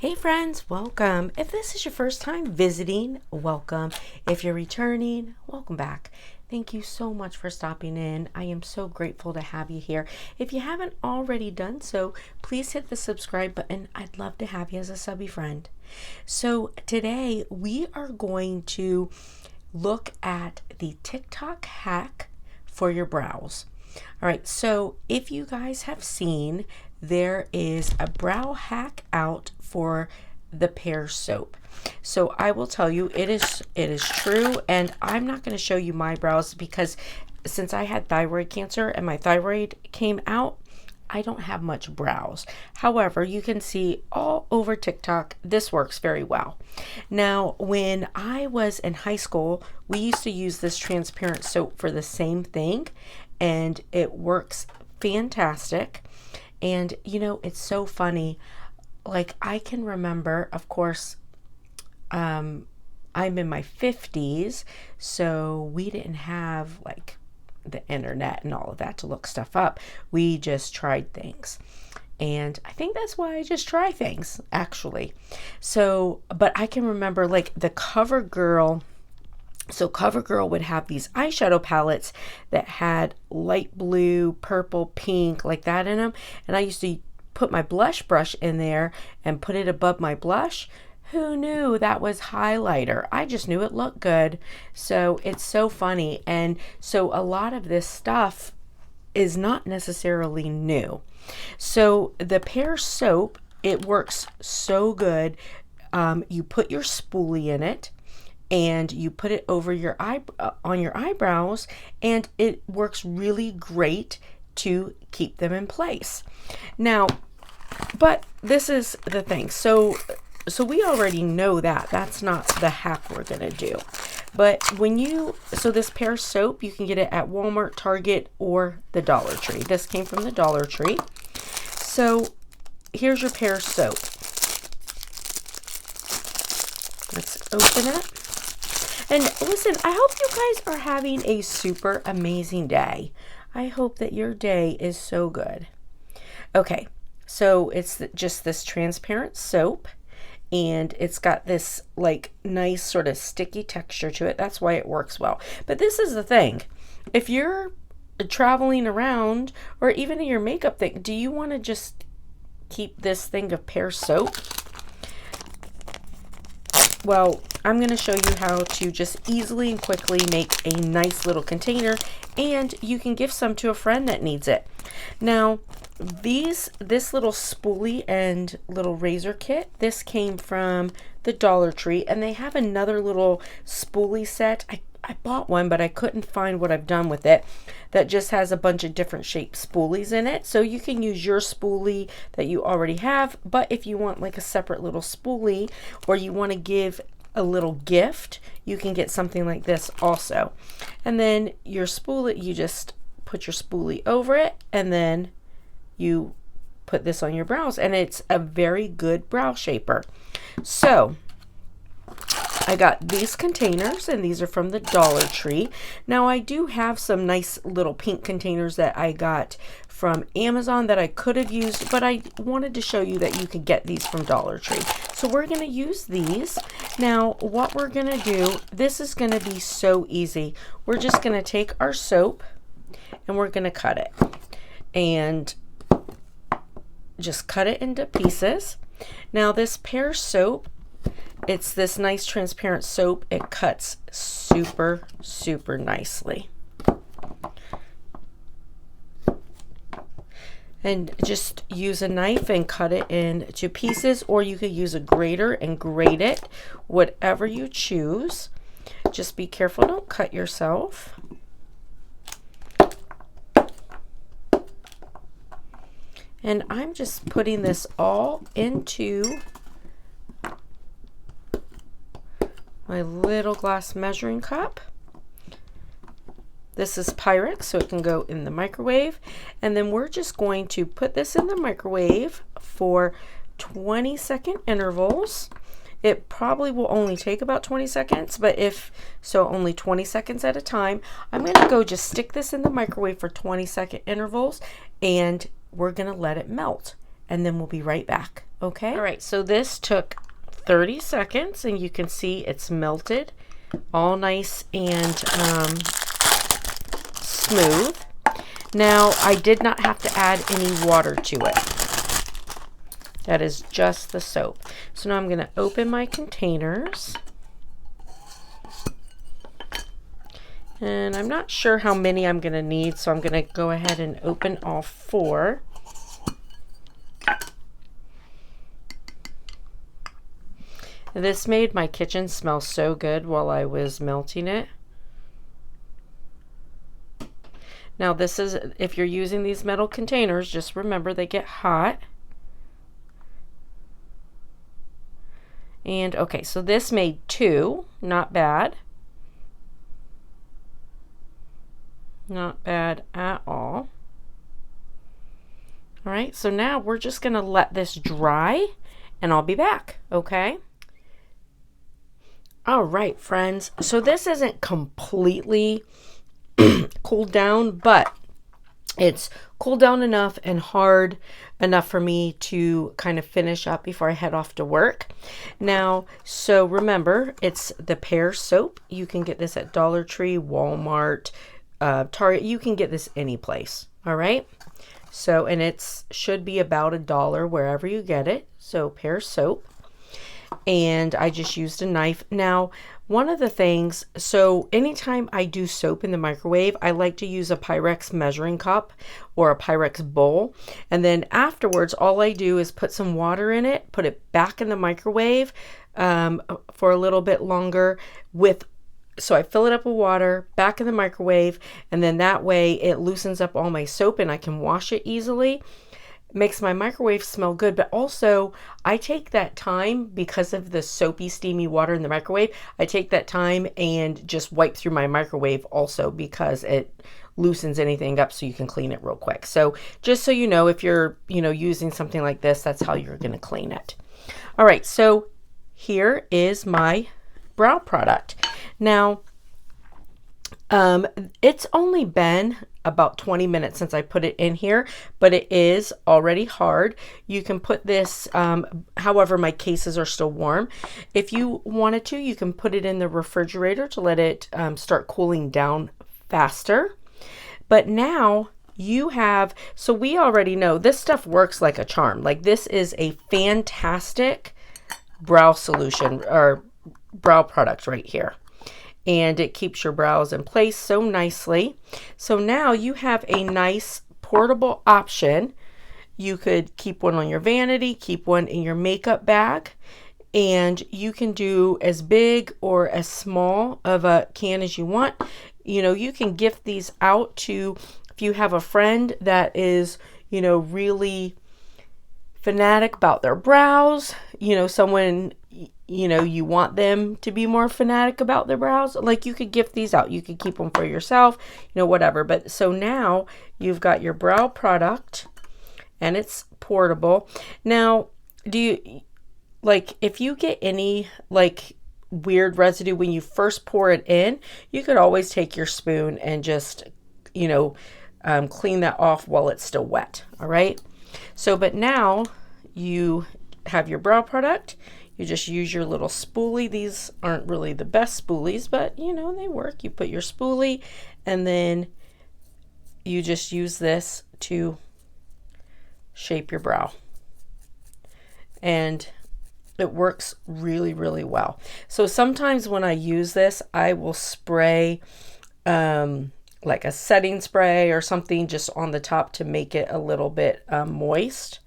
Hey friends, welcome. If this is your first time visiting, welcome. If you're returning, welcome back. Thank you so much for stopping in. I am so grateful to have you here. If you haven't already done so, please hit the subscribe button. I'd love to have you as a subby friend. So today we are going to look at the TikTok hack for your brows. All right, so if you guys have seen, there is a brow hack out for the Pears soap. So I will tell you, it is true, and I'm not going to show you my brows because since I had thyroid cancer and my thyroid came out, I don't have much brows. However, you can see all over TikTok, this works very well. Now, when I was in high school, we used to use this transparent soap for the same thing, and it works fantastic. And you know, it's so funny. Like, I can remember, of course, I'm in my 50s, so we didn't have like the internet and all of that to look stuff up. We just tried things. And I think that's why I just try things, actually. So, but I can remember like the CoverGirl. So CoverGirl would have these eyeshadow palettes that had light blue, purple, pink, like that in them. And I used to put my blush brush in there and put it above my blush. Who knew that was highlighter? I just knew it looked good. So it's so funny. And so a lot of this stuff is not necessarily new. So the Pears soap, it works so good. You put your spoolie in it, and you put it over your on your eyebrows, and it works really great to keep them in place. Now, but this is the thing. So we already know that that's not the hack we're gonna do. But so this Pears soap, you can get it at Walmart, Target, or the Dollar Tree. This came from the Dollar Tree. So here's your Pears soap. Let's open it. And listen, I hope you guys are having a super amazing day. I hope that your day is so good. Okay, so it's just this transparent soap, and it's got this like nice sort of sticky texture to it. That's why it works well. But this is the thing. If you're traveling around, or even in your makeup thing, do you want to just keep this thing of Pears soap? Well, I'm going to show you how to just easily and quickly make a nice little container, and you can give some to a friend that needs it. Now, this little spoolie and little razor kit, this came from the Dollar Tree, and they have another little spoolie set. I bought one, but I couldn't find what I've done with it, that just has a bunch of different shaped spoolies in it. So you can use your spoolie that you already have, but if you want like a separate little spoolie, or you want to give a little gift, you can get something like this also. And then your spoolie, you just put your spoolie over it, and then you put this on your brows, and it's a very good brow shaper. So I got these containers, and these are from the Dollar Tree. Now, I do have some nice little pink containers that I got from Amazon that I could have used, but I wanted to show you that you could get these from Dollar Tree. So we're going to use these. Now, what we're going to do, this is going to be so easy. We're just going to take our soap, and we're going to cut it. And just cut it into pieces. Now, this Pears soap, it's this nice transparent soap. It cuts super, super nicely. And just use a knife and cut it into pieces, or you could use a grater and grate it, whatever you choose. Just be careful, don't cut yourself. And I'm just putting this all into my little glass measuring cup. This is Pyrex, so it can go in the microwave. And then we're just going to put this in the microwave for 20-second intervals. It probably will only take about 20 seconds, but only 20 seconds at a time. I'm going to go just stick this in the microwave for 20-second intervals, and we're going to let it melt, and then we'll be right back. Okay. All right, so this took 30 seconds and you can see it's melted, all nice and smooth. Now, I did not have to add any water to it. That is just the soap. So now I'm going to open my containers. And I'm not sure how many I'm going to need, so I'm going to go ahead and open all 4. This made my kitchen smell so good while I was melting it. Now this is, if you're using these metal containers, just remember they get hot. And okay, so this made 2, not bad. Not bad at all. All right, so now we're just gonna let this dry and I'll be back, okay? All right, friends, so this isn't completely cooled down, but it's cooled down enough and hard enough for me to kind of finish up before I head off to work. Now, so remember, it's the Pears soap. You can get this at Dollar Tree, Walmart, Target. You can get this any place. All right. So, and it's should be about $1 wherever you get it. So Pears soap. And I just used a knife. Now, one of the things, so anytime I do soap in the microwave, I like to use a Pyrex measuring cup or a Pyrex bowl. And then afterwards, all I do is put some water in it, put it back in the microwave for a little bit longer so I fill it up with water, back in the microwave, and then that way it loosens up all my soap and I can wash it easily. Makes my microwave smell good, but also I take that time because of the soapy, steamy water in the microwave. I take that time and just wipe through my microwave also because it loosens anything up so you can clean it real quick. So just so you know, if you're, using something like this, that's how you're going to clean it. All right, so here is my brow product. Now, it's only been about 20 minutes since I put it in here, but it is already hard. You can put this, however, my cases are still warm. If you wanted to, you can put it in the refrigerator to let it start cooling down faster. But now you have, so we already know this stuff works like a charm. Like this is a fantastic brow solution or brow product right here. And it keeps your brows in place so nicely. So now you have a nice portable option. You could keep one on your vanity, keep one in your makeup bag, and you can do as big or as small of a can as you want. You can gift these out to, if you have a friend that is, really fanatic about their brows, someone you want them to be more fanatic about their brows, like you could gift these out. You could keep them for yourself, whatever. But so now you've got your brow product and it's portable. Now, do you, if you get any weird residue when you first pour it in, you could always take your spoon and just, clean that off while it's still wet. All right. So, but now you have your brow product. You just use your little spoolie. These aren't really the best spoolies, but they work. You put your spoolie and then you just use this to shape your brow. And it works really, really well. So sometimes when I use this, I will spray like a setting spray or something just on the top to make it a little bit moist,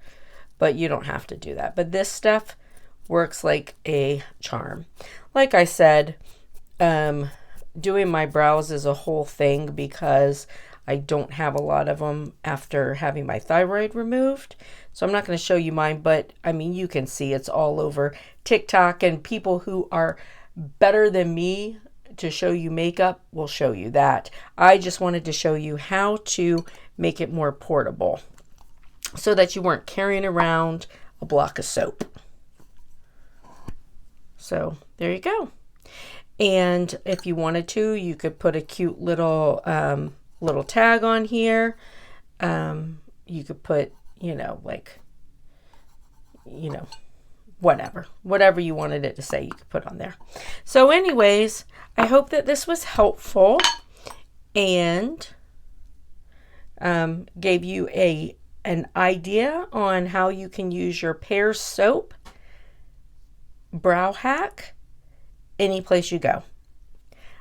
but you don't have to do that. But this stuff works like a charm. Like I said, doing my brows is a whole thing because I don't have a lot of them after having my thyroid removed. So I'm not going to show you mine, but I mean, you can see it's all over TikTok, and people who are better than me to show you makeup will show you that. I just wanted to show you how to make it more portable so that you weren't carrying around a block of soap. So there you go. And if you wanted to, you could put a cute little little tag on here. You could put, you know, whatever you wanted it to say, you could put on there. So anyways, I hope that this was helpful and gave you an idea on how you can use your Pears soap brow hack any place you go.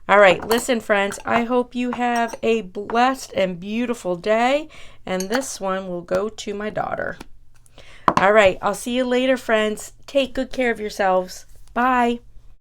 All right, listen, friends, I hope you have a blessed and beautiful day, and this one will go to my daughter. All right, I'll see you later, friends. Take good care of yourselves. Bye.